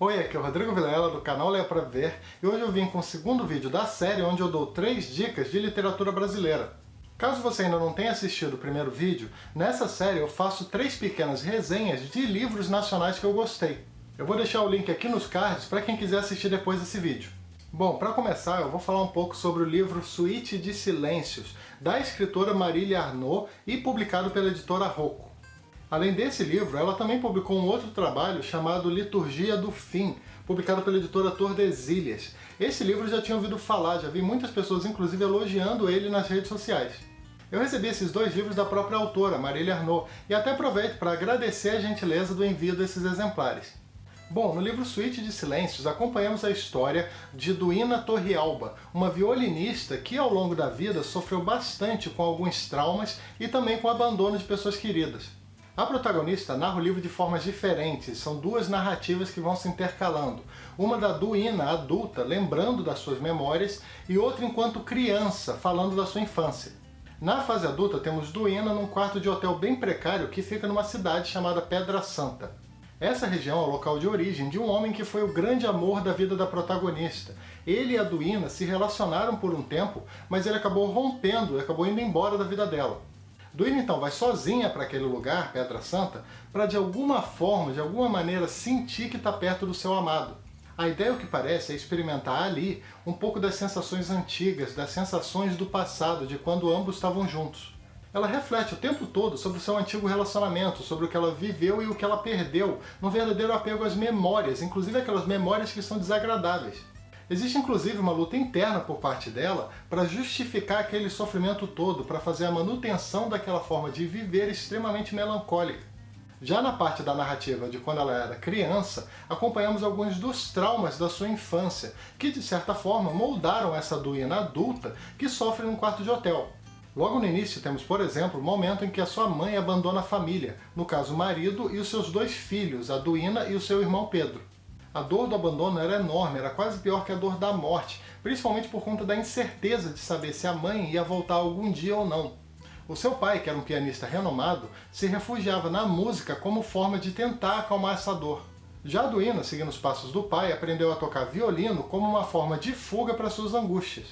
Oi, aqui é o Rodrigo Vilela do canal Leia Pra Ver e hoje eu vim com o segundo vídeo da série onde eu dou 3 dicas de literatura brasileira. Caso você ainda não tenha assistido o primeiro vídeo, nessa série eu faço 3 pequenas resenhas de livros nacionais que eu gostei. Eu vou deixar o link aqui nos cards para quem quiser assistir depois desse vídeo. Bom, para começar eu vou falar um pouco sobre o livro Suíte de Silêncios, da escritora Marília Arnaud e publicado pela editora Rocco. Além desse livro, ela também publicou um outro trabalho chamado Liturgia do Fim, publicado pela editora Tordesilhas. Esse livro eu já tinha ouvido falar, já vi muitas pessoas inclusive elogiando ele nas redes sociais. Eu recebi esses 2 livros da própria autora, Marília Arnaud, e até aproveito para agradecer a gentileza do envio desses exemplares. Bom, no livro Suíte de Silêncios acompanhamos a história de Duína Torrealba, uma violinista que ao longo da vida sofreu bastante com alguns traumas e também com o abandono de pessoas queridas. A protagonista narra o livro de formas diferentes, são 2 narrativas que vão se intercalando. Uma da Duína adulta, lembrando das suas memórias, e outra enquanto criança, falando da sua infância. Na fase adulta temos Duína num quarto de hotel bem precário que fica numa cidade chamada Pedra Santa. Essa região é o local de origem de um homem que foi o grande amor da vida da protagonista. Ele e a Duína se relacionaram por um tempo, mas ele acabou rompendo, acabou indo embora da vida dela. Duína então vai sozinha para aquele lugar, Pedra Santa, para de alguma forma, de alguma maneira sentir que está perto do seu amado. A ideia, o que parece, é experimentar ali um pouco das sensações antigas, das sensações do passado, de quando ambos estavam juntos. Ela reflete o tempo todo sobre o seu antigo relacionamento, sobre o que ela viveu e o que ela perdeu, num verdadeiro apego às memórias, inclusive aquelas memórias que são desagradáveis. Existe inclusive uma luta interna por parte dela para justificar aquele sofrimento todo, para fazer a manutenção daquela forma de viver extremamente melancólica. Já na parte da narrativa de quando ela era criança, acompanhamos alguns dos traumas da sua infância, que de certa forma moldaram essa Duína adulta que sofre num quarto de hotel. Logo no início temos, por exemplo, o momento em que a sua mãe abandona a família, no caso o marido e os seus 2 filhos, a Duína e o seu irmão Pedro. A dor do abandono era enorme, era quase pior que a dor da morte, principalmente por conta da incerteza de saber se a mãe ia voltar algum dia ou não. O seu pai, que era um pianista renomado, se refugiava na música como forma de tentar acalmar essa dor. Já a Duína, seguindo os passos do pai, aprendeu a tocar violino como uma forma de fuga para suas angústias.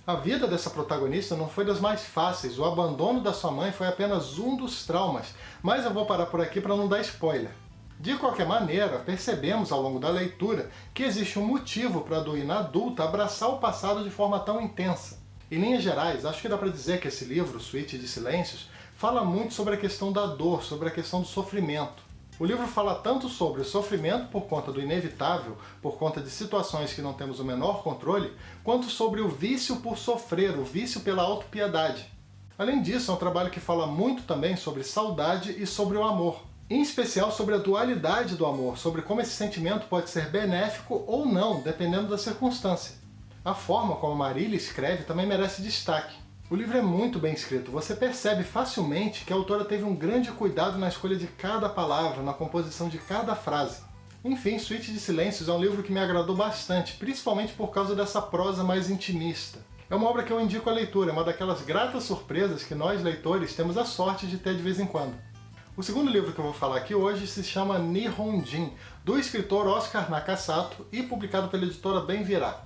A vida dessa protagonista não foi das mais fáceis, o abandono da sua mãe foi apenas um dos traumas, mas eu vou parar por aqui para não dar spoiler. De qualquer maneira, percebemos ao longo da leitura que existe um motivo para a Duína adulta abraçar o passado de forma tão intensa. Em linhas gerais, acho que dá para dizer que esse livro, Suíte de Silêncios, fala muito sobre a questão da dor, sobre a questão do sofrimento. O livro fala tanto sobre o sofrimento por conta do inevitável, por conta de situações que não temos o menor controle, quanto sobre o vício por sofrer, o vício pela autopiedade. Além disso, é um trabalho que fala muito também sobre saudade e sobre o amor. Em especial sobre a dualidade do amor, sobre como esse sentimento pode ser benéfico ou não, dependendo da circunstância. A forma como Marília escreve também merece destaque. O livro é muito bem escrito, você percebe facilmente que a autora teve um grande cuidado na escolha de cada palavra, na composição de cada frase. Enfim, Suíte de Silêncios é um livro que me agradou bastante, principalmente por causa dessa prosa mais intimista. É uma obra que eu indico a leitura, é uma daquelas gratas surpresas que nós, leitores, temos a sorte de ter de vez em quando. O segundo livro que eu vou falar aqui hoje se chama Nihonjin, do escritor Oscar Nakasato e publicado pela editora Bem Virá.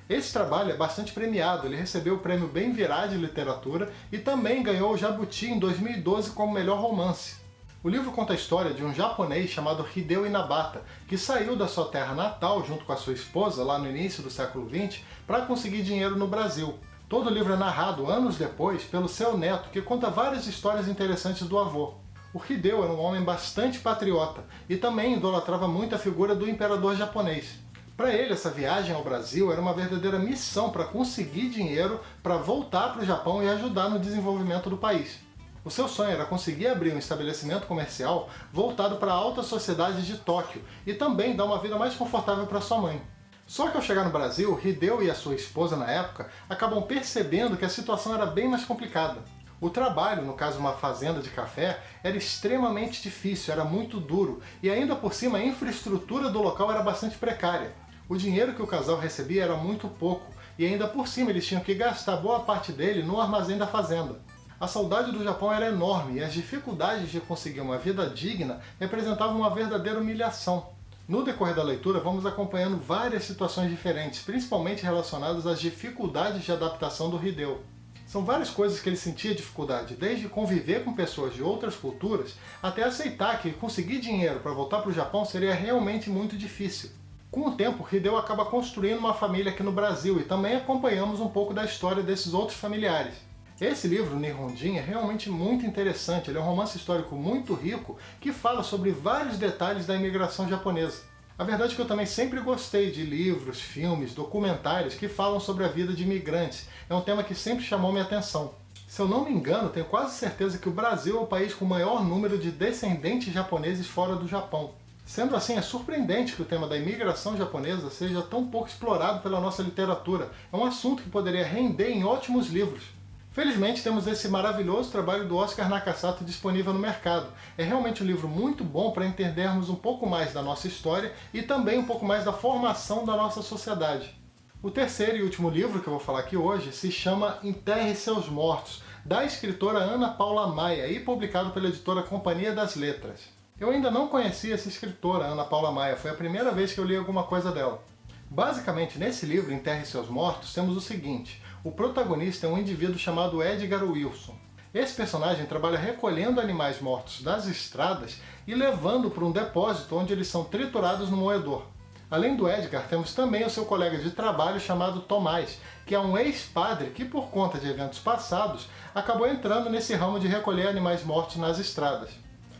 Esse trabalho é bastante premiado, ele recebeu o prêmio Bem Virá de Literatura e também ganhou o Jabuti em 2012 como melhor romance. O livro conta a história de um japonês chamado Hideo Inabata, que saiu da sua terra natal junto com a sua esposa lá no início do século XX para conseguir dinheiro no Brasil. Todo o livro é narrado anos depois pelo seu neto, que conta várias histórias interessantes do avô. O Hideo era um homem bastante patriota e também idolatrava muito a figura do imperador japonês. Para ele, essa viagem ao Brasil era uma verdadeira missão para conseguir dinheiro para voltar para o Japão e ajudar no desenvolvimento do país. O seu sonho era conseguir abrir um estabelecimento comercial voltado para a alta sociedade de Tóquio e também dar uma vida mais confortável para sua mãe. Só que ao chegar no Brasil, Hideo e a sua esposa na época acabam percebendo que a situação era bem mais complicada. O trabalho, no caso uma fazenda de café, era extremamente difícil, era muito duro e ainda por cima a infraestrutura do local era bastante precária. O dinheiro que o casal recebia era muito pouco e ainda por cima eles tinham que gastar boa parte dele no armazém da fazenda. A saudade do Japão era enorme e as dificuldades de conseguir uma vida digna representavam uma verdadeira humilhação. No decorrer da leitura, vamos acompanhando várias situações diferentes, principalmente relacionadas às dificuldades de adaptação do Hideo. São várias coisas que ele sentia dificuldade, desde conviver com pessoas de outras culturas, até aceitar que conseguir dinheiro para voltar para o Japão seria realmente muito difícil. Com o tempo, Hideo acaba construindo uma família aqui no Brasil e também acompanhamos um pouco da história desses outros familiares. Esse livro, Nihonjin, é realmente muito interessante. Ele é um romance histórico muito rico que fala sobre vários detalhes da imigração japonesa. A verdade é que eu também sempre gostei de livros, filmes, documentários que falam sobre a vida de imigrantes. É um tema que sempre chamou minha atenção. Se eu não me engano, tenho quase certeza que o Brasil é o país com o maior número de descendentes japoneses fora do Japão. Sendo assim, é surpreendente que o tema da imigração japonesa seja tão pouco explorado pela nossa literatura. É um assunto que poderia render em ótimos livros. Felizmente temos esse maravilhoso trabalho do Oscar Nakasato disponível no mercado. É realmente um livro muito bom para entendermos um pouco mais da nossa história e também um pouco mais da formação da nossa sociedade. O terceiro e último livro que eu vou falar aqui hoje se chama Enterre Seus Mortos, da escritora Ana Paula Maia e publicado pela editora Companhia das Letras. Eu ainda não conhecia essa escritora, Ana Paula Maia, foi a primeira vez que eu li alguma coisa dela. Basicamente, nesse livro, Enterre Seus Mortos, temos o seguinte: o protagonista é um indivíduo chamado Edgar Wilson. Esse personagem trabalha recolhendo animais mortos das estradas e levando para um depósito onde eles são triturados no moedor. Além do Edgar, temos também o seu colega de trabalho chamado Tomás, que é um ex-padre que, por conta de eventos passados, acabou entrando nesse ramo de recolher animais mortos nas estradas.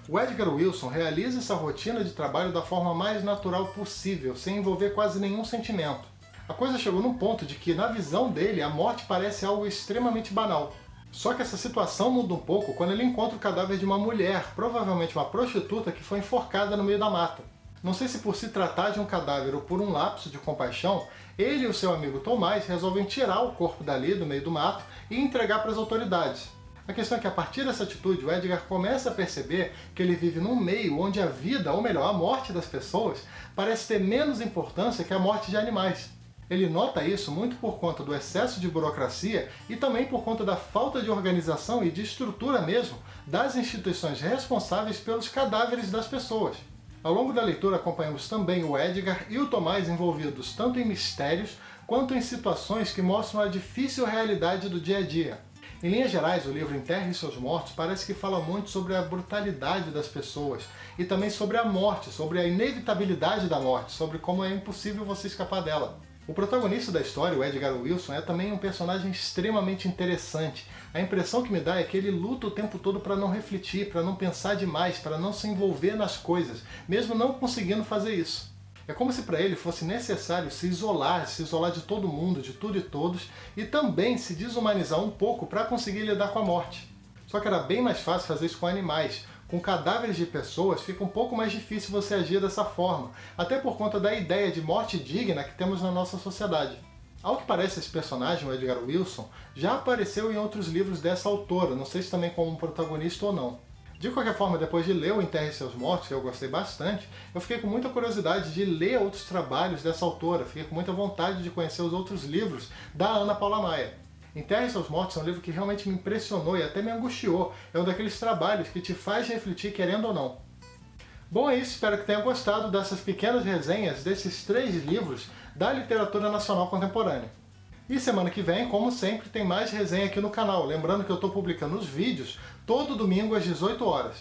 O Edgar Wilson realiza essa rotina de trabalho da forma mais natural possível, sem envolver quase nenhum sentimento. A coisa chegou num ponto de que, na visão dele, a morte parece algo extremamente banal. Só que essa situação muda um pouco quando ele encontra o cadáver de uma mulher, provavelmente uma prostituta, que foi enforcada no meio da mata. Não sei se por se tratar de um cadáver ou por um lapso de compaixão, ele e o seu amigo Tomás resolvem tirar o corpo dali, do meio do mato, e entregar para as autoridades. A questão é que, a partir dessa atitude, o Edgar começa a perceber que ele vive num meio onde a vida, ou melhor, a morte das pessoas, parece ter menos importância que a morte de animais. Ele nota isso muito por conta do excesso de burocracia e também por conta da falta de organização e de estrutura mesmo das instituições responsáveis pelos cadáveres das pessoas. Ao longo da leitura acompanhamos também o Edgar e o Tomás envolvidos tanto em mistérios quanto em situações que mostram a difícil realidade do dia a dia. Em linhas gerais, o livro Enterre Seus Mortos parece que fala muito sobre a brutalidade das pessoas e também sobre a morte, sobre a inevitabilidade da morte, sobre como é impossível você escapar dela. O protagonista da história, o Edgar Wilson, é também um personagem extremamente interessante. A impressão que me dá é que ele luta o tempo todo para não refletir, para não pensar demais, para não se envolver nas coisas, mesmo não conseguindo fazer isso. É como se para ele fosse necessário se isolar de todo mundo, de tudo e todos, e também se desumanizar um pouco para conseguir lidar com a morte. Só que era bem mais fácil fazer isso com animais. Com cadáveres de pessoas fica um pouco mais difícil você agir dessa forma, até por conta da ideia de morte digna que temos na nossa sociedade. Ao que parece, esse personagem, o Edgar Wilson, já apareceu em outros livros dessa autora, não sei se também como protagonista ou não. De qualquer forma, depois de ler o Enterre Seus Mortos, que eu gostei bastante, eu fiquei com muita curiosidade de ler outros trabalhos dessa autora, fiquei com muita vontade de conhecer os outros livros da Ana Paula Maia. Enterre Seus Mortos é um livro que realmente me impressionou e até me angustiou. É um daqueles trabalhos que te faz refletir querendo ou não. Bom, é isso. Espero que tenha gostado dessas pequenas resenhas desses 3 livros da literatura nacional contemporânea. E semana que vem, como sempre, tem mais resenha aqui no canal. Lembrando que eu estou publicando os vídeos todo domingo às 18 horas.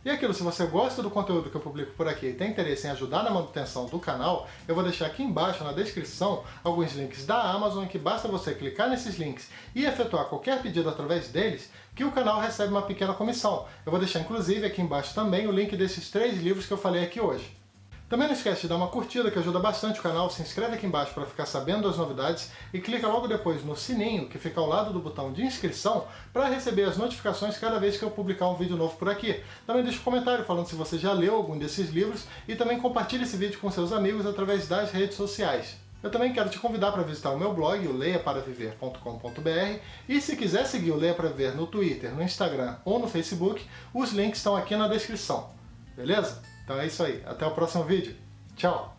E aquilo, se você gosta do conteúdo que eu publico por aqui e tem interesse em ajudar na manutenção do canal, eu vou deixar aqui embaixo na descrição alguns links da Amazon, que basta você clicar nesses links e efetuar qualquer pedido através deles, que o canal recebe uma pequena comissão. Eu vou deixar inclusive aqui embaixo também o link desses 3 livros que eu falei aqui hoje. Também não esquece de dar uma curtida, que ajuda bastante o canal, se inscreve aqui embaixo para ficar sabendo das novidades e clica logo depois no sininho, que fica ao lado do botão de inscrição, para receber as notificações cada vez que eu publicar um vídeo novo por aqui. Também deixa um comentário falando se você já leu algum desses livros e também compartilhe esse vídeo com seus amigos através das redes sociais. Eu também quero te convidar para visitar o meu blog, o leiaparaviver.com.br, e se quiser seguir o Leia Para Viver no Twitter, no Instagram ou no Facebook, os links estão aqui na descrição. Beleza? Então é isso aí. Até o próximo vídeo. Tchau!